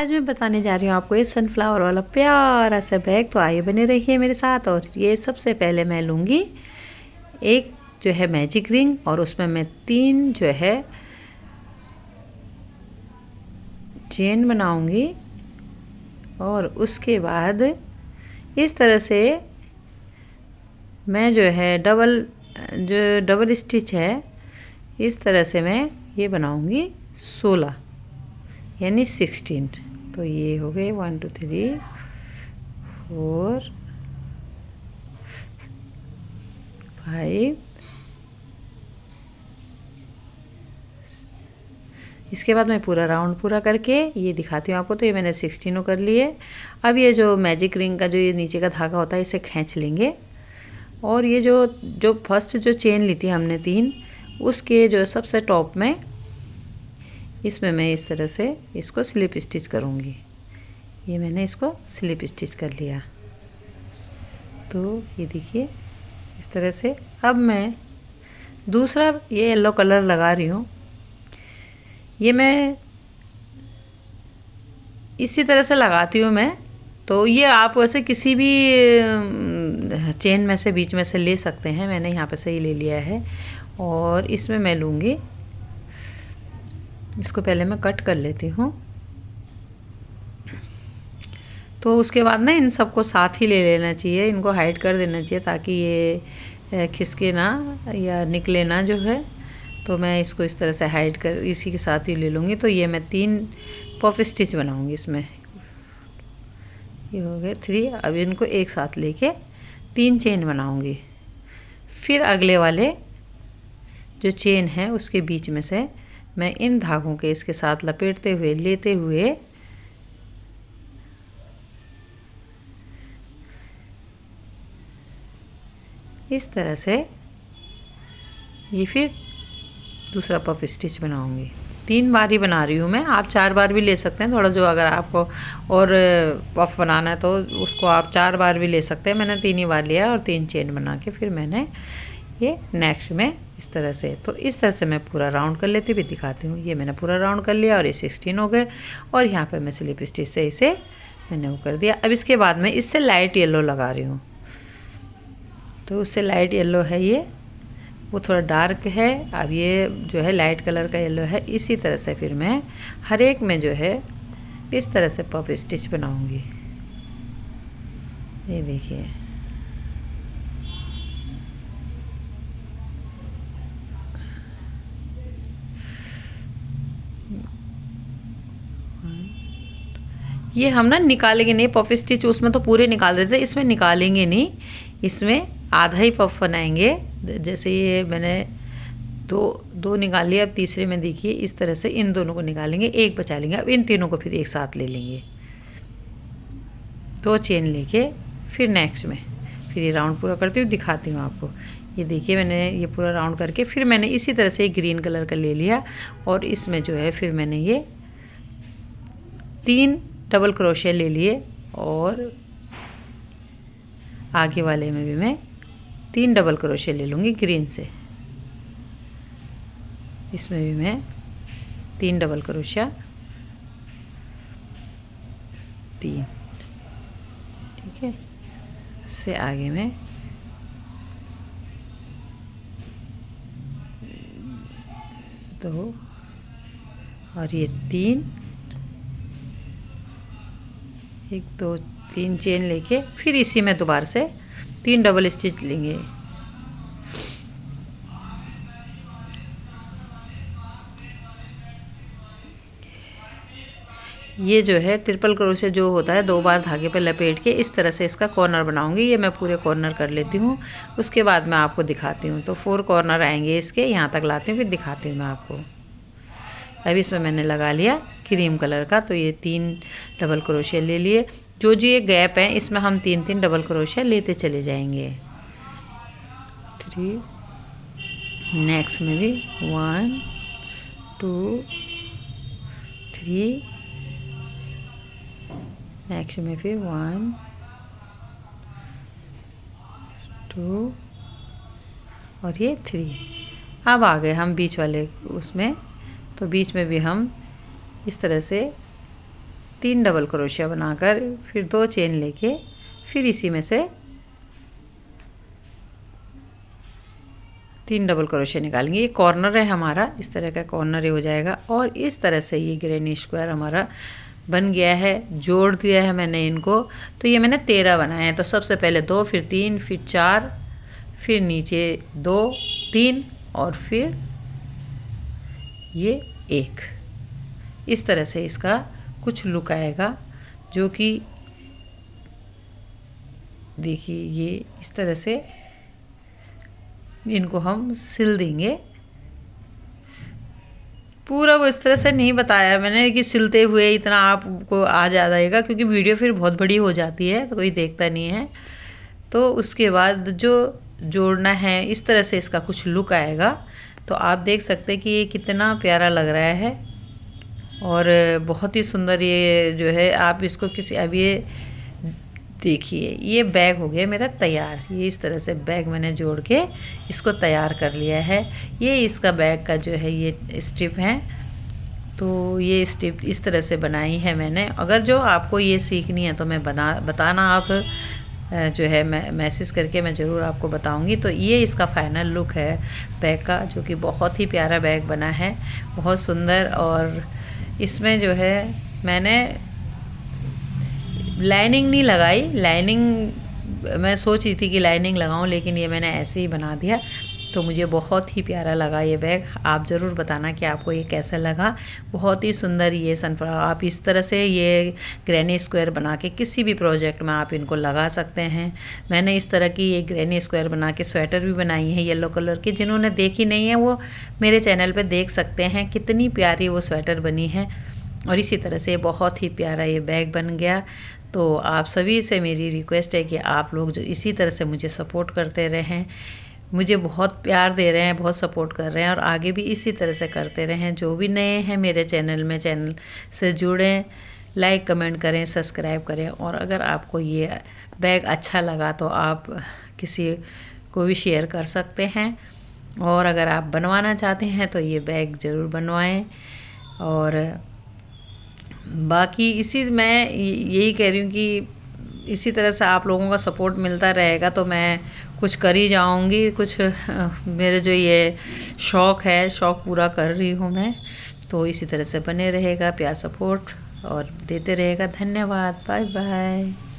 आज मैं बताने जा रही हूँ आपको ये सनफ्लावर वाला प्यारा सा बैग। तो आइए बने रहिए मेरे साथ। और ये सबसे पहले मैं लूँगी एक जो है मैजिक रिंग और उसमें मैं 3 जो है चेन बनाऊँगी। और उसके बाद इस तरह से मैं जो है डबल स्टिच है, इस तरह से मैं ये बनाऊँगी 16 यानी 16। तो ये हो गए 1 2 3 4 5। इसके बाद मैं पूरा राउंड पूरा करके ये दिखाती हूँ आपको। तो ये मैंने 16 कर लिए। अब ये जो मैजिक रिंग का जो ये नीचे का धागा होता है इसे खींच लेंगे। और ये जो फर्स्ट जो चेन ली थी हमने 3, उसके जो सबसे टॉप में इसमें मैं इस तरह से इसको स्लिप स्टिच करूँगी। ये मैंने इसको स्लिप स्टिच कर लिया। तो ये देखिए इस तरह से। अब मैं दूसरा ये येलो कलर लगा रही हूँ। ये मैं इसी तरह से लगाती हूँ मैं। तो ये आप वैसे किसी भी चेन में से बीच में से ले सकते हैं। मैंने यहाँ पे से ही ले लिया है। और इसमें मैं लूँगी, इसको पहले मैं कट कर लेती हूँ। तो उसके बाद ना इन सबको साथ ही ले लेना चाहिए, इनको हाइड कर देना चाहिए ताकि ये खिसके ना या निकले ना जो है। तो मैं इसको इस तरह से हाइड कर इसी के साथ ही ले लूँगी। तो ये मैं 3 पफ स्टिच बनाऊँगी इसमें। ये हो गए 3। अब इनको एक साथ लेके 3 चेन बनाऊँगी। फिर अगले वाले जो चेन है उसके बीच में से मैं इन धागों के इसके साथ लपेटते हुए लेते हुए इस तरह से ये फिर दूसरा पफ स्टिच बनाऊंगी। 3 बार ही बना रही हूँ मैं। आप 4 बार भी ले सकते हैं। थोड़ा जो अगर आपको और पफ बनाना है तो उसको आप 4 बार भी ले सकते हैं। मैंने 3 ही बार लिया और 3 चेन बना के फिर मैंने ये नेक्स्ट में इस तरह से। तो इस तरह से मैं पूरा राउंड कर लेती हुई दिखाती हूँ। ये मैंने पूरा राउंड कर लिया और ये 16 हो गए। और यहाँ पर मैं स्लिप स्टिच से इसे मैंने वो कर दिया। अब इसके बाद मैं इससे लाइट येलो लगा रही हूँ। तो उससे लाइट येलो है ये, वो थोड़ा डार्क है। अब ये जो है लाइट कलर का येलो है। इसी तरह से फिर मैं हर एक में जो है इस तरह से पफ स्टिच बनाऊंगी। ये देखिए ये हम ना निकालेंगे नहीं पफ स्टिच, उसमें तो पूरे निकाल देते, इसमें निकालेंगे नहीं। इसमें आधा ही पफ बनाएंगे। जैसे ये मैंने दो निकाल लिया। अब तीसरे में देखिए इस तरह से इन दोनों को निकालेंगे, एक बचा लेंगे। अब इन तीनों को फिर एक साथ ले लेंगे, 2 चेन लेके फिर नेक्स्ट में फिर ये राउंड पूरा करती हूँ, दिखाती हूँ आपको। ये देखिए मैंने ये पूरा राउंड करके फिर मैंने इसी तरह से एक ग्रीन कलर का ले लिया। और इसमें जो है फिर मैंने ये 3 डबल क्रोशिया ले लिए। और आगे वाले में भी मैं 3 डबल क्रोशिया ले लूँगी ग्रीन से। इसमें भी मैं 3 डबल क्रोशिया, 3, ठीक है। इससे आगे में 2 और ये 3, 1 2 3 चेन लेके फिर इसी में दोबारा से 3 डबल स्टिच लेंगे। ये जो है ट्रिपल क्रोशिया जो होता है 2 बार धागे पे लपेट के इस तरह से इसका कॉर्नर बनाऊंगी। ये मैं पूरे कॉर्नर कर लेती हूँ, उसके बाद मैं आपको दिखाती हूँ। तो 4 कॉर्नर आएंगे इसके, यहाँ तक लाती हूँ फिर दिखाती हूँ मैं आपको। अभी इसमें मैंने लगा लिया क्रीम कलर का। तो ये 3 डबल क्रोशिया ले लिए। जो ये गैप है इसमें हम 3 डबल क्रोशिया लेते चले जाएंगे। 3, नेक्स्ट में भी 1 2 3, नेक्स्ट में फिर 1 2 और ये 3। अब आ गए हम बीच वाले उसमें। तो बीच में भी हम इस तरह से 3 डबल क्रोशिया बनाकर फिर 2 चेन लेके फिर इसी में से 3 डबल क्रोशिया निकालेंगे। ये कॉर्नर है हमारा, इस तरह का कॉर्नर हो जाएगा और इस तरह से ये ग्रैनी स्क्वायर हमारा बन गया है। जोड़ दिया है मैंने इनको, तो ये मैंने 13 बनाए हैं। तो सबसे पहले 2, फिर 3, फिर 4, फिर नीचे 2, 3 और फिर ये 1। इस तरह से इसका कुछ लुक आएगा, जो कि देखिए ये इस तरह से इनको हम सिल देंगे। पूरा वो इस तरह से नहीं बताया मैंने कि सिलते हुए इतना आपको आ जाएगा, क्योंकि वीडियो फिर बहुत बड़ी हो जाती है तो कोई देखता नहीं है। तो उसके बाद जो जोड़ना है, इस तरह से इसका कुछ लुक आएगा। तो आप देख सकते हैं कि ये कितना प्यारा लग रहा है और बहुत ही सुंदर ये जो है। आप इसको किसी, अब ये देखिए ये बैग हो गया मेरा तैयार। ये इस तरह से बैग मैंने जोड़ के इसको तैयार कर लिया है। ये इसका बैग का जो है ये स्ट्रिप है। तो ये स्ट्रिप इस तरह से बनाई है मैंने। अगर जो आपको ये सीखनी है तो मैं बताना, आप जो है मैं मैसेज करके मैं ज़रूर आपको बताऊंगी। तो ये इसका फाइनल लुक है बैग का, जो कि बहुत ही प्यारा बैग बना है, बहुत सुंदर। और इसमें जो है मैंने लाइनिंग नहीं लगाई। लाइनिंग मैं सोच रही थी कि लाइनिंग लगाऊं, लेकिन ये मैंने ऐसे ही बना दिया। तो मुझे बहुत ही प्यारा लगा ये बैग। आप ज़रूर बताना कि आपको ये कैसा लगा। बहुत ही सुंदर ये सनफ्लावर, आप इस तरह से ये ग्रैनी स्क्वायर बना के किसी भी प्रोजेक्ट में आप इनको लगा सकते हैं। मैंने इस तरह की ये ग्रैनी स्क्वायर बना के स्वेटर भी बनाई है येलो कलर की। जिन्होंने देखी नहीं है वो मेरे चैनल पर देख सकते हैं, कितनी प्यारी वो स्वेटर बनी है। और इसी तरह से बहुत ही प्यारा ये बैग बन गया। तो आप सभी से मेरी रिक्वेस्ट है कि आप लोग जो इसी तरह से मुझे सपोर्ट करते रहें, मुझे बहुत प्यार दे रहे हैं, बहुत सपोर्ट कर रहे हैं और आगे भी इसी तरह से करते रहें। जो भी नए हैं मेरे चैनल में, चैनल से जुड़ें, लाइक कमेंट करें, सब्सक्राइब करें। और अगर आपको ये बैग अच्छा लगा तो आप किसी को भी शेयर कर सकते हैं। और अगर आप बनवाना चाहते हैं तो ये बैग ज़रूर बनवाएं। और बाकी इसी मैं यही कह रही हूँ कि इसी तरह से आप लोगों का सपोर्ट मिलता रहेगा तो मैं कुछ कर ही जाऊँगी। कुछ मेरे जो ये शौक़ है, शौक़ पूरा कर रही हूँ मैं। तो इसी तरह से बने रहेगा, प्यार सपोर्ट और देते रहेगा। धन्यवाद, बाय बाय।